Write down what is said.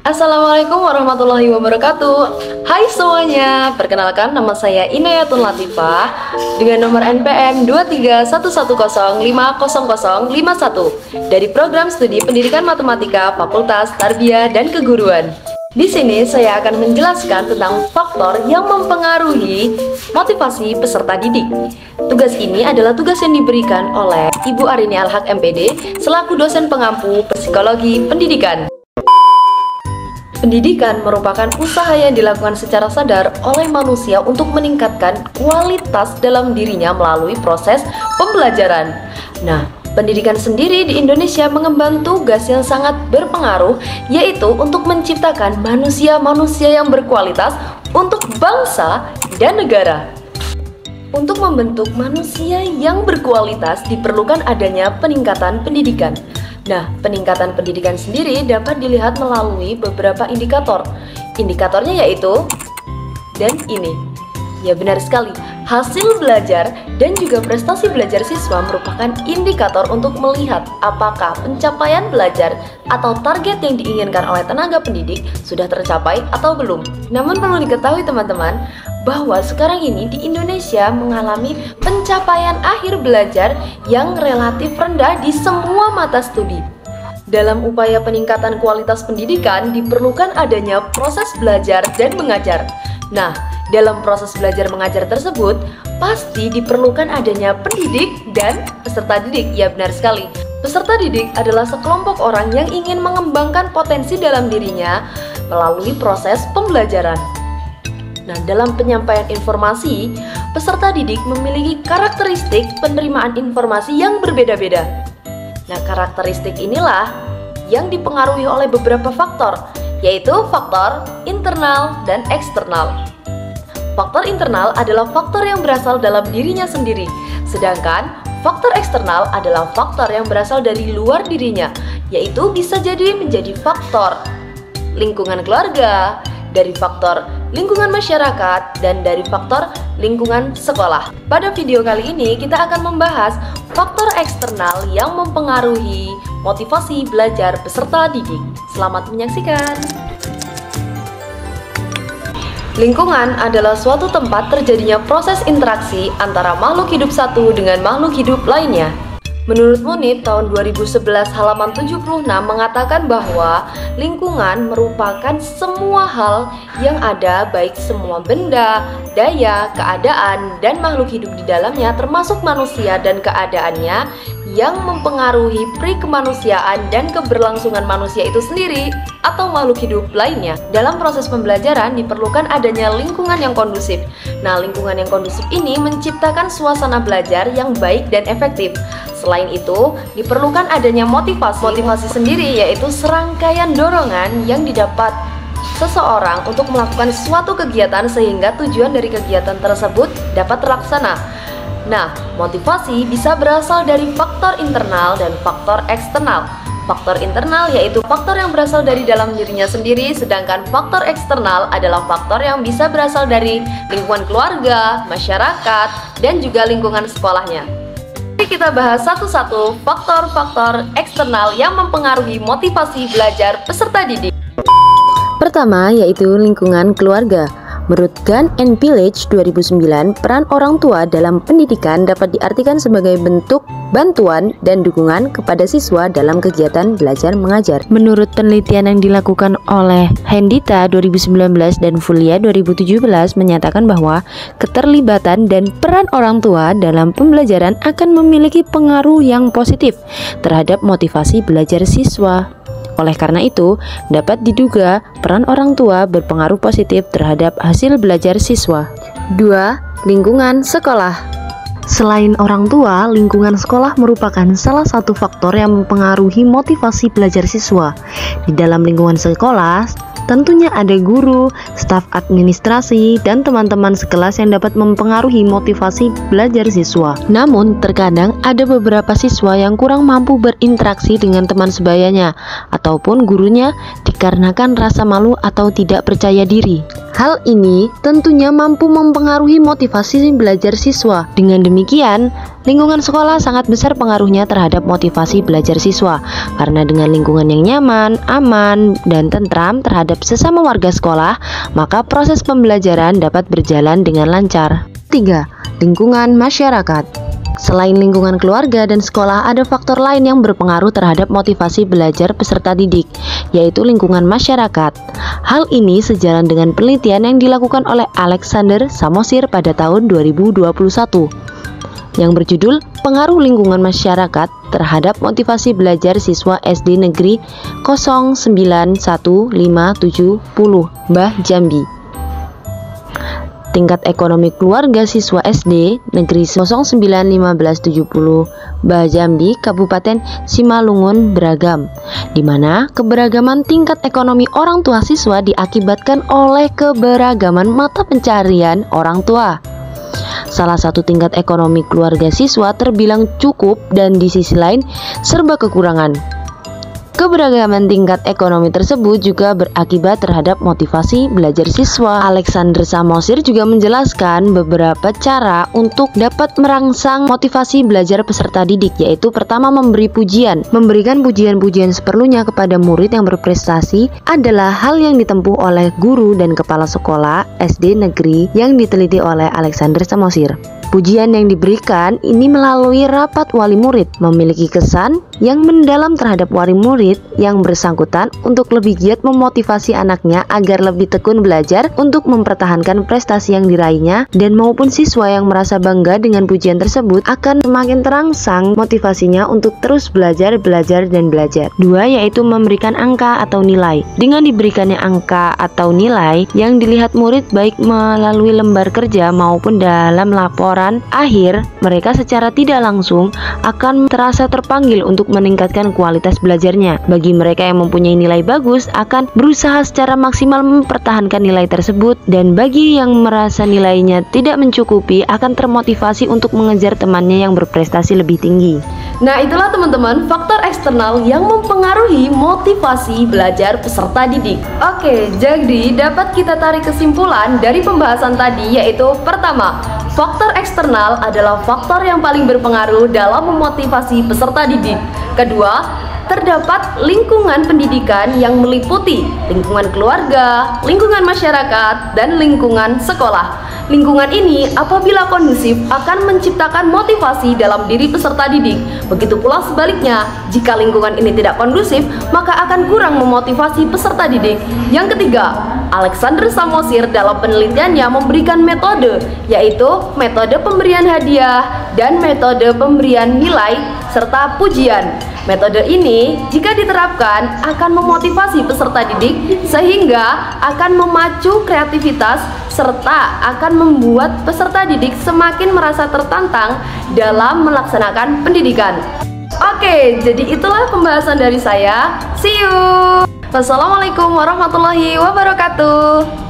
Assalamualaikum warahmatullahi wabarakatuh. Hai semuanya, perkenalkan nama saya Inayatun Latifah dengan nomor NPM 23110500051 dari Program Studi Pendidikan Matematika Fakultas Tarbiyah dan Keguruan. Di sini saya akan menjelaskan tentang faktor yang mempengaruhi motivasi peserta didik. Tugas ini adalah tugas yang diberikan oleh Ibu Arini Alhaq MPD selaku dosen pengampu Psikologi Pendidikan. Pendidikan merupakan usaha yang dilakukan secara sadar oleh manusia untuk meningkatkan kualitas dalam dirinya melalui proses pembelajaran. Nah, pendidikan sendiri di Indonesia mengemban tugas yang sangat berpengaruh, yaitu untuk menciptakan manusia-manusia yang berkualitas untuk bangsa dan negara. Untuk membentuk manusia yang berkualitas diperlukan adanya peningkatan pendidikan. Nah, peningkatan pendidikan sendiri dapat dilihat melalui beberapa indikator. Indikatornya yaitu, dan ini. Ya benar sekali, hasil belajar dan juga prestasi belajar siswa merupakan indikator untuk melihat apakah pencapaian belajar atau target yang diinginkan oleh tenaga pendidik sudah tercapai atau belum. Namun perlu diketahui teman-teman, bahwa sekarang ini di Indonesia mengalami pencapaian akhir belajar yang relatif rendah di semua mata studi. Dalam upaya peningkatan kualitas pendidikan diperlukan adanya proses belajar dan mengajar. Nah, dalam proses belajar mengajar tersebut pasti diperlukan adanya pendidik dan peserta didik. Ya benar sekali. Peserta didik adalah sekelompok orang yang ingin mengembangkan potensi dalam dirinya melalui proses pembelajaran. Nah, dalam penyampaian informasi, peserta didik memiliki karakteristik penerimaan informasi yang berbeda-beda. Nah, karakteristik inilah yang dipengaruhi oleh beberapa faktor, yaitu faktor internal dan eksternal. Faktor internal adalah faktor yang berasal dalam dirinya sendiri, sedangkan faktor eksternal adalah faktor yang berasal dari luar dirinya, yaitu bisa jadi menjadi faktor lingkungan keluarga, dari faktor lingkungan masyarakat, dan dari faktor lingkungan sekolah. Pada video kali ini kita akan membahas faktor eksternal yang mempengaruhi motivasi belajar peserta didik. Selamat menyaksikan. Lingkungan adalah suatu tempat terjadinya proses interaksi antara makhluk hidup satu dengan makhluk hidup lainnya. Menurut Munib tahun 2011 halaman 76 mengatakan bahwa lingkungan merupakan semua hal yang ada, baik semua benda, daya, keadaan, dan makhluk hidup di dalamnya termasuk manusia dan keadaannya yang mempengaruhi prikemanusiaan dan keberlangsungan manusia itu sendiri atau makhluk hidup lainnya. Dalam proses pembelajaran diperlukan adanya lingkungan yang kondusif. Nah, lingkungan yang kondusif ini menciptakan suasana belajar yang baik dan efektif. Selain itu, diperlukan adanya motivasi. Motivasi sendiri yaitu serangkaian dorongan yang didapat seseorang untuk melakukan suatu kegiatan sehingga tujuan dari kegiatan tersebut dapat terlaksana. Nah, motivasi bisa berasal dari faktor internal dan faktor eksternal. Faktor internal yaitu faktor yang berasal dari dalam dirinya sendiri, sedangkan faktor eksternal adalah faktor yang bisa berasal dari lingkungan keluarga, masyarakat, dan juga lingkungan sekolahnya. Mari kita bahas satu-satu faktor-faktor eksternal yang mempengaruhi motivasi belajar peserta didik. Pertama yaitu lingkungan keluarga. Menurut Gunn and Pillage 2009, peran orang tua dalam pendidikan dapat diartikan sebagai bentuk bantuan dan dukungan kepada siswa dalam kegiatan belajar mengajar. Menurut penelitian yang dilakukan oleh Hendita 2019 dan Fulia 2017 menyatakan bahwa keterlibatan dan peran orang tua dalam pembelajaran akan memiliki pengaruh yang positif terhadap motivasi belajar siswa. Oleh karena itu, dapat diduga peran orang tua berpengaruh positif terhadap hasil belajar siswa. 2. Lingkungan sekolah. Selain orang tua, lingkungan sekolah merupakan salah satu faktor yang mempengaruhi motivasi belajar siswa. Di dalam lingkungan sekolah, tentunya ada guru, staf administrasi, dan teman-teman sekelas yang dapat mempengaruhi motivasi belajar siswa. Namun, terkadang ada beberapa siswa yang kurang mampu berinteraksi dengan teman sebayanya ataupun gurunya dikarenakan rasa malu atau tidak percaya diri. Hal ini tentunya mampu mempengaruhi motivasi belajar siswa. Dengan demikian, Lingkungan sekolah sangat besar pengaruhnya terhadap motivasi belajar siswa, karena dengan lingkungan yang nyaman, aman, dan tentram terhadap sesama warga sekolah, maka proses pembelajaran dapat berjalan dengan lancar. 3. Lingkungan masyarakat. Selain lingkungan keluarga dan sekolah, ada faktor lain yang berpengaruh terhadap motivasi belajar peserta didik, yaitu lingkungan masyarakat. Hal ini sejalan dengan penelitian yang dilakukan oleh Alexander Samosir pada tahun 2021. Yang berjudul Pengaruh Lingkungan Masyarakat terhadap Motivasi Belajar Siswa SD Negeri 09157 Mbah Jambi. Tingkat ekonomi keluarga siswa SD Negeri 09570 Mbah Jambi, Kabupaten Simalungun beragam, di mana keberagaman tingkat ekonomi orang tua siswa diakibatkan oleh keberagaman mata pencarian orang tua. Salah satu tingkat ekonomi keluarga siswa terbilang cukup dan di sisi lain serba kekurangan. Keberagaman tingkat ekonomi tersebut juga berakibat terhadap motivasi belajar siswa. Alexander Samosir juga menjelaskan beberapa cara untuk dapat merangsang motivasi belajar peserta didik, yaitu pertama, memberi pujian. Memberikan pujian-pujian seperlunya kepada murid yang berprestasi adalah hal yang ditempuh oleh guru dan kepala sekolah SD negeri yang diteliti oleh Alexander Samosir. Pujian yang diberikan ini melalui rapat wali murid memiliki kesan yang mendalam terhadap wali murid yang bersangkutan untuk lebih giat memotivasi anaknya agar lebih tekun belajar untuk mempertahankan prestasi yang diraihnya, dan maupun siswa yang merasa bangga dengan pujian tersebut akan semakin terangsang motivasinya untuk terus belajar. 2. Yaitu memberikan angka atau nilai. Dengan diberikannya angka atau nilai yang dilihat murid baik melalui lembar kerja maupun dalam laporan akhir, mereka secara tidak langsung akan terasa terpanggil untuk meningkatkan kualitas belajarnya. Bagi mereka yang mempunyai nilai bagus akan berusaha secara maksimal mempertahankan nilai tersebut, dan bagi yang merasa nilainya tidak mencukupi akan termotivasi untuk mengejar temannya yang berprestasi lebih tinggi. Nah, itulah teman-teman faktor eksternal yang mempengaruhi motivasi belajar peserta didik. Oke, jadi dapat kita tarik kesimpulan dari pembahasan tadi, yaitu pertama, faktor eksternal adalah faktor yang paling berpengaruh dalam memotivasi peserta didik. Kedua, terdapat lingkungan pendidikan yang meliputi lingkungan keluarga, lingkungan masyarakat, dan lingkungan sekolah. Lingkungan ini apabila kondusif akan menciptakan motivasi dalam diri peserta didik. Begitu pula sebaliknya, jika lingkungan ini tidak kondusif, maka akan kurang memotivasi peserta didik. Yang ketiga, Alexander Samosir dalam penelitiannya memberikan metode, yaitu metode pemberian hadiah dan metode pemberian nilai serta pujian. Metode ini jika diterapkan akan memotivasi peserta didik sehingga akan memacu kreativitas serta akan membuat peserta didik semakin merasa tertantang dalam melaksanakan pendidikan. Oke, jadi itulah pembahasan dari saya. See you. Wassalamualaikum warahmatullahi wabarakatuh.